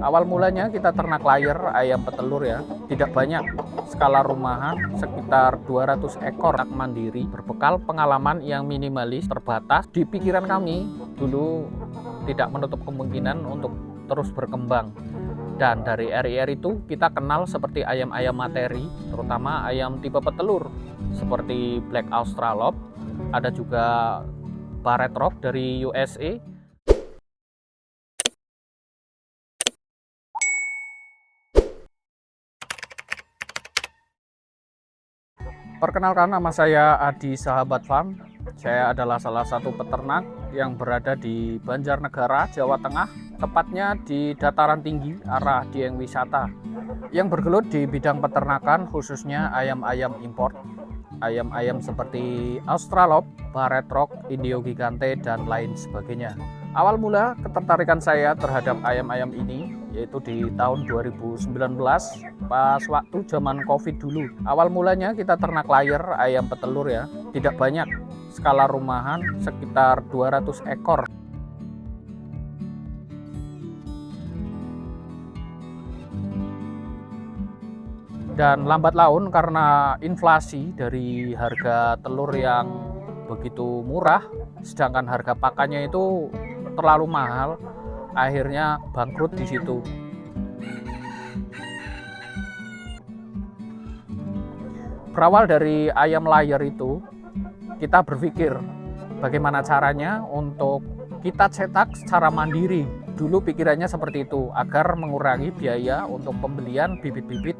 Awal mulanya kita ternak layer ayam petelur ya, tidak banyak, skala rumahan sekitar 200 ekor mandiri berbekal pengalaman yang minimalis terbatas. Di pikiran kami dulu tidak menutup kemungkinan untuk terus berkembang. Dan dari RIR itu kita kenal seperti ayam-ayam materi, terutama ayam tipe petelur seperti Black Australorp, ada juga Barred Rock dari USA. Perkenalkan, nama saya Adi Sahabat Farm. Saya adalah salah satu peternak yang berada di Banjarnegara, Jawa Tengah, tepatnya di dataran tinggi arah Dieng Wisata, yang bergelut di bidang peternakan khususnya ayam-ayam impor. Ayam-ayam seperti Australorp, Barred Rock, Indio Gigante, dan lain sebagainya. Awal mula ketertarikan saya terhadap ayam-ayam ini yaitu di tahun 2019 pas waktu zaman Covid dulu. Awal mulanya kita ternak layer ayam petelur ya, tidak banyak, skala rumahan sekitar 200 ekor. Dan lambat laun karena inflasi dari harga telur yang begitu murah, sedangkan harga pakannya itu terlalu mahal, akhirnya bangkrut di situ. Berawal dari ayam layer itu, kita berpikir bagaimana caranya untuk kita cetak secara mandiri. Dulu pikirannya seperti itu, agar mengurangi biaya untuk pembelian bibit-bibit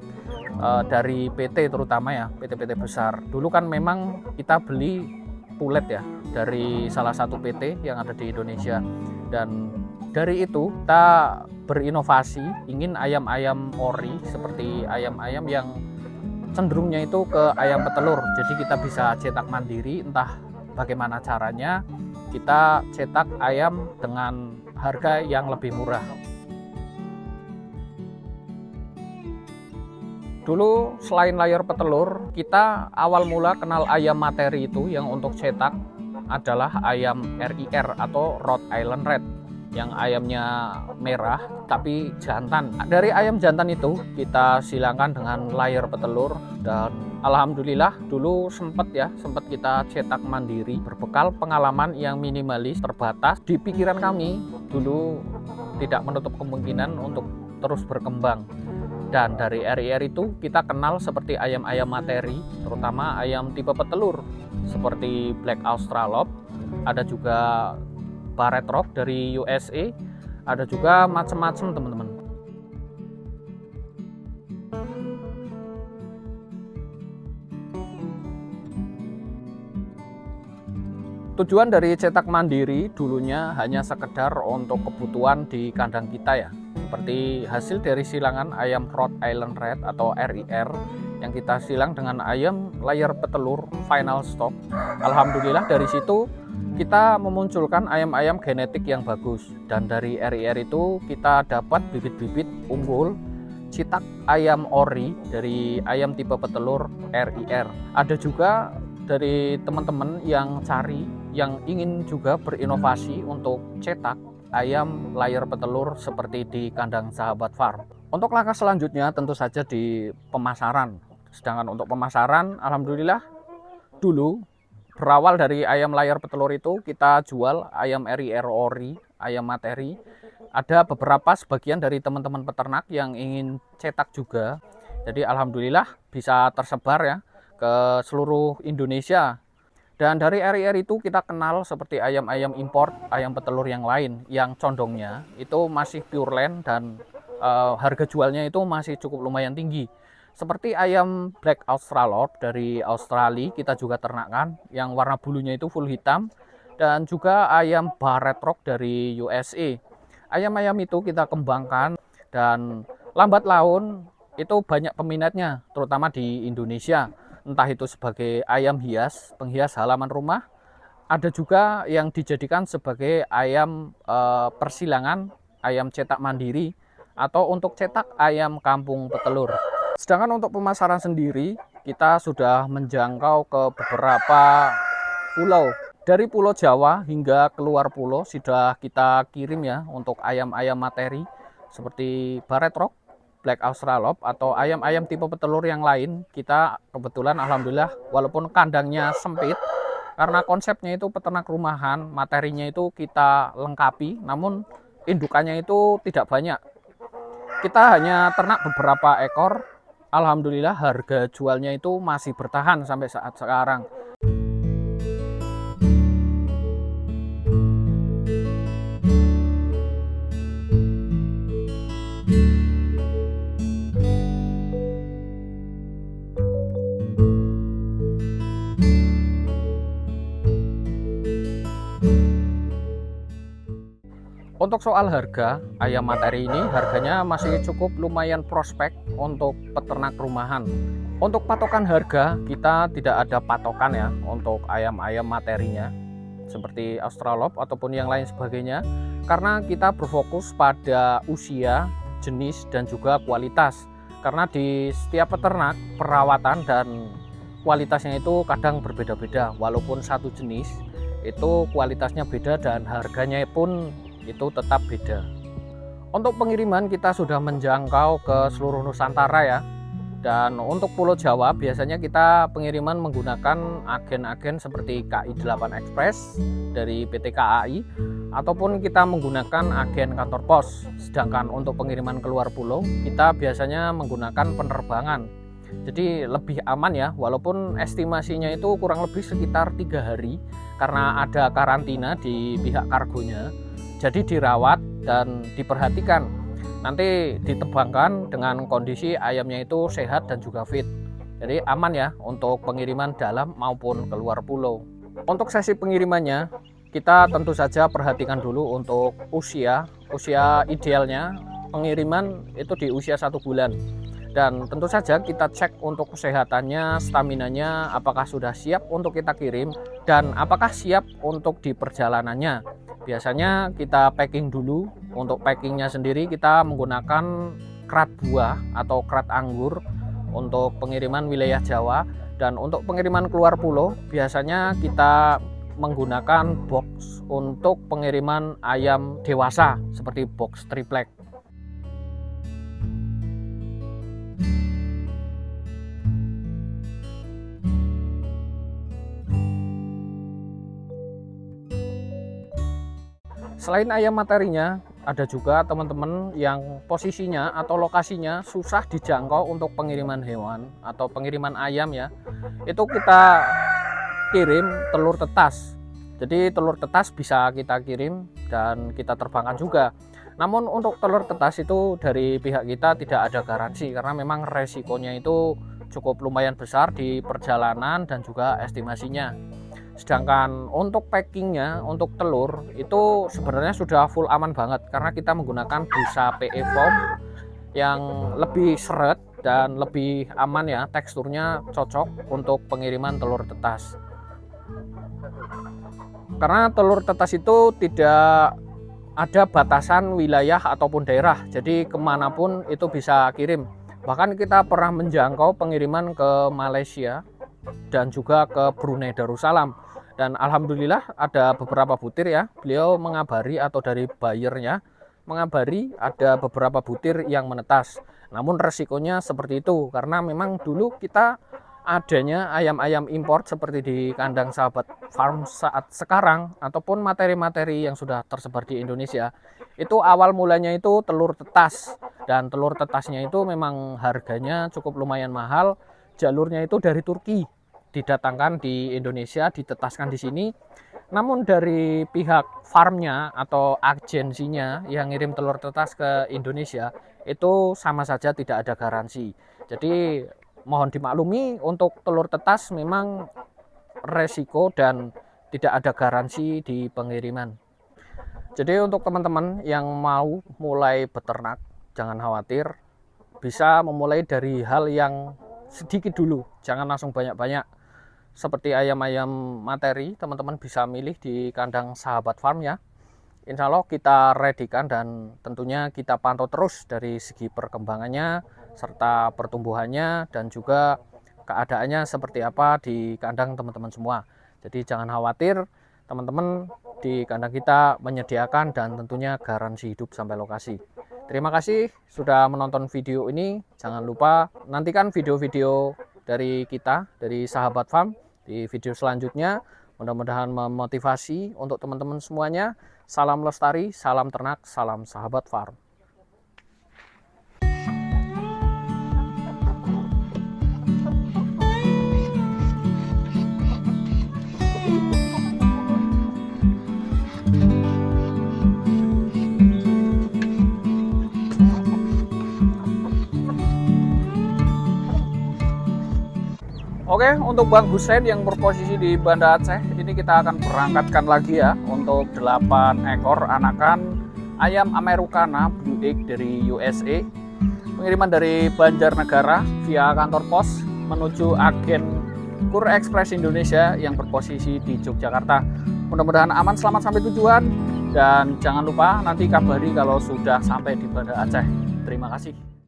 dari PT, terutama ya PT-PT besar. Dulu kan memang kita beli pulet ya dari salah satu PT yang ada di Indonesia, dan dari itu kita berinovasi, ingin ayam-ayam ori seperti ayam-ayam yang cenderungnya itu ke ayam petelur. Jadi kita bisa cetak mandiri, entah bagaimana caranya kita cetak ayam dengan harga yang lebih murah. Dulu selain layar petelur, kita awal mula kenal ayam materi itu yang untuk cetak adalah ayam RIR atau Rhode Island Red, yang ayamnya merah tapi jantan. Dari ayam jantan itu kita silangkan dengan layar petelur, dan alhamdulillah dulu sempat kita cetak mandiri berbekal pengalaman yang minimalis terbatas. Di pikiran kami dulu tidak menutup kemungkinan untuk terus berkembang. Dan dari RIR itu kita kenal seperti ayam-ayam materi, terutama ayam tipe petelur seperti Black Australorp, ada juga Barred Rock dari USA, ada juga macam-macam teman-teman. Tujuan dari cetak mandiri dulunya hanya sekedar untuk kebutuhan di kandang kita ya, seperti hasil dari silangan ayam Rhode Island Red atau RIR yang kita silang dengan ayam layer petelur final stock. Alhamdulillah dari situ kita memunculkan ayam-ayam genetik yang bagus, dan dari RIR itu kita dapat bibit-bibit unggul citak ayam ori dari ayam tipe petelur RIR. Ada juga dari teman-teman yang ingin juga berinovasi untuk cetak ayam layer petelur seperti di kandang Sahabat Farm. Untuk langkah selanjutnya tentu saja di pemasaran. Sedangkan untuk pemasaran, alhamdulillah dulu berawal dari ayam layar petelur itu kita jual ayam RIR ori, ayam materi. Ada beberapa sebagian dari teman-teman peternak yang ingin cetak juga. Jadi alhamdulillah bisa tersebar ya ke seluruh Indonesia. Dan dari RIR itu kita kenal seperti ayam-ayam import, ayam petelur yang lain yang condongnya itu masih pure land, dan harga jualnya itu masih cukup lumayan tinggi. Seperti ayam Black Australorp dari Australia kita juga ternakkan, yang warna bulunya itu full hitam, dan juga ayam Barred Rock dari USA. Ayam-ayam itu kita kembangkan, dan lambat laun itu banyak peminatnya, terutama di Indonesia. Entah itu sebagai ayam hias, penghias halaman rumah, ada juga yang dijadikan sebagai ayam persilangan, ayam cetak mandiri, atau untuk cetak ayam kampung petelur. Sedangkan untuk pemasaran sendiri, kita sudah menjangkau ke beberapa pulau. Dari Pulau Jawa hingga keluar pulau sudah kita kirim ya untuk ayam-ayam materi. seperti Barred Rock, Black Australorp, atau ayam-ayam tipe petelur yang lain. Kita kebetulan alhamdulillah walaupun kandangnya sempit, karena konsepnya itu peternak rumahan, materinya itu kita lengkapi, namun indukannya itu tidak banyak. Kita hanya ternak beberapa ekor. Alhamdulillah harga jualnya itu masih bertahan sampai saat sekarang. Untuk soal harga, ayam materi ini harganya masih cukup lumayan prospek untuk peternak rumahan. Untuk patokan harga, kita tidak ada patokan ya untuk ayam-ayam materinya seperti Australorp ataupun yang lain sebagainya, karena kita berfokus pada usia, jenis, dan juga kualitas. Karena di setiap peternak, perawatan dan kualitasnya itu kadang berbeda-beda, walaupun satu jenis itu kualitasnya beda dan harganya pun itu tetap beda. Untuk pengiriman kita sudah menjangkau ke seluruh Nusantara ya. Dan untuk Pulau Jawa biasanya kita pengiriman menggunakan agen-agen seperti KI8 Express dari PT KAI, ataupun kita menggunakan agen kantor pos. Sedangkan untuk pengiriman keluar pulau kita biasanya menggunakan penerbangan. Jadi lebih aman ya, walaupun estimasinya itu kurang lebih sekitar 3 hari karena ada karantina di pihak kargonya. Jadi dirawat dan diperhatikan, nanti ditebangkan dengan kondisi ayamnya itu sehat dan juga fit. Jadi aman ya untuk pengiriman dalam maupun keluar pulau. Untuk sesi pengirimannya kita tentu saja perhatikan dulu untuk usia idealnya pengiriman itu di usia 1 bulan. Dan tentu saja kita cek untuk kesehatannya, staminanya, apakah sudah siap untuk kita kirim dan apakah siap untuk di perjalanannya. Biasanya kita packing dulu. Untuk packingnya sendiri kita menggunakan krat buah atau krat anggur untuk pengiriman wilayah Jawa, dan untuk pengiriman keluar pulau biasanya kita menggunakan box untuk pengiriman ayam dewasa seperti box triplek. Selain ayam materinya, ada juga teman-teman yang posisinya atau lokasinya susah dijangkau untuk pengiriman hewan atau pengiriman ayam ya. Itu kita kirim telur tetas. Jadi telur tetas bisa kita kirim dan kita terbangkan juga. Namun untuk telur tetas itu dari pihak kita tidak ada garansi, karena memang resikonya itu cukup lumayan besar di perjalanan dan juga estimasinya. Sedangkan untuk packingnya, untuk telur itu sebenarnya sudah full aman banget, karena kita menggunakan busa PE foam yang lebih seret dan lebih aman ya, teksturnya cocok untuk pengiriman telur tetas. Karena telur tetas itu tidak ada batasan wilayah ataupun daerah, jadi kemanapun itu bisa kirim. Bahkan kita pernah menjangkau pengiriman ke Malaysia dan juga ke Brunei Darussalam. Dan alhamdulillah ada beberapa butir ya, beliau mengabari atau dari buyernya mengabari ada beberapa butir yang menetas. Namun resikonya seperti itu, karena memang dulu kita adanya ayam-ayam import seperti di kandang Sahabat Farm saat sekarang ataupun materi-materi yang sudah tersebar di Indonesia, itu awal mulanya itu telur tetas, dan telur tetasnya itu memang harganya cukup lumayan mahal. Jalurnya itu dari Turki, didatangkan di Indonesia, ditetaskan di sini. Namun dari pihak farmnya atau agensinya yang ngirim telur tetas ke Indonesia itu sama saja tidak ada garansi. Jadi mohon dimaklumi, untuk telur tetas memang resiko dan tidak ada garansi di pengiriman. Jadi untuk teman-teman yang mau mulai beternak, jangan khawatir, bisa memulai dari hal yang sedikit dulu, jangan langsung banyak-banyak. Seperti ayam-ayam materi, teman-teman bisa milih di kandang Sahabat Farm ya. Insya Allah kita readykan dan tentunya kita pantau terus dari segi perkembangannya serta pertumbuhannya dan juga keadaannya seperti apa di kandang teman-teman semua. Jadi jangan khawatir, teman-teman di kandang kita menyediakan dan tentunya garansi hidup sampai lokasi. Terima kasih sudah menonton video ini. Jangan lupa nantikan video-video dari kita, dari Sahabat Farm di video selanjutnya. Mudah-mudahan memotivasi untuk teman-teman semuanya. Salam lestari, salam ternak, salam Sahabat Farm. Oke, untuk Bang Hussein yang berposisi di Banda Aceh, ini kita akan berangkatkan lagi ya untuk 8 ekor anakan ayam Americana Blue Egg dari USA. Pengiriman dari Banjarnegara via kantor pos menuju agen Kur Express Indonesia yang berposisi di Yogyakarta. Mudah-mudahan aman, selamat sampai tujuan, dan jangan lupa nanti kabari kalau sudah sampai di Banda Aceh. Terima kasih.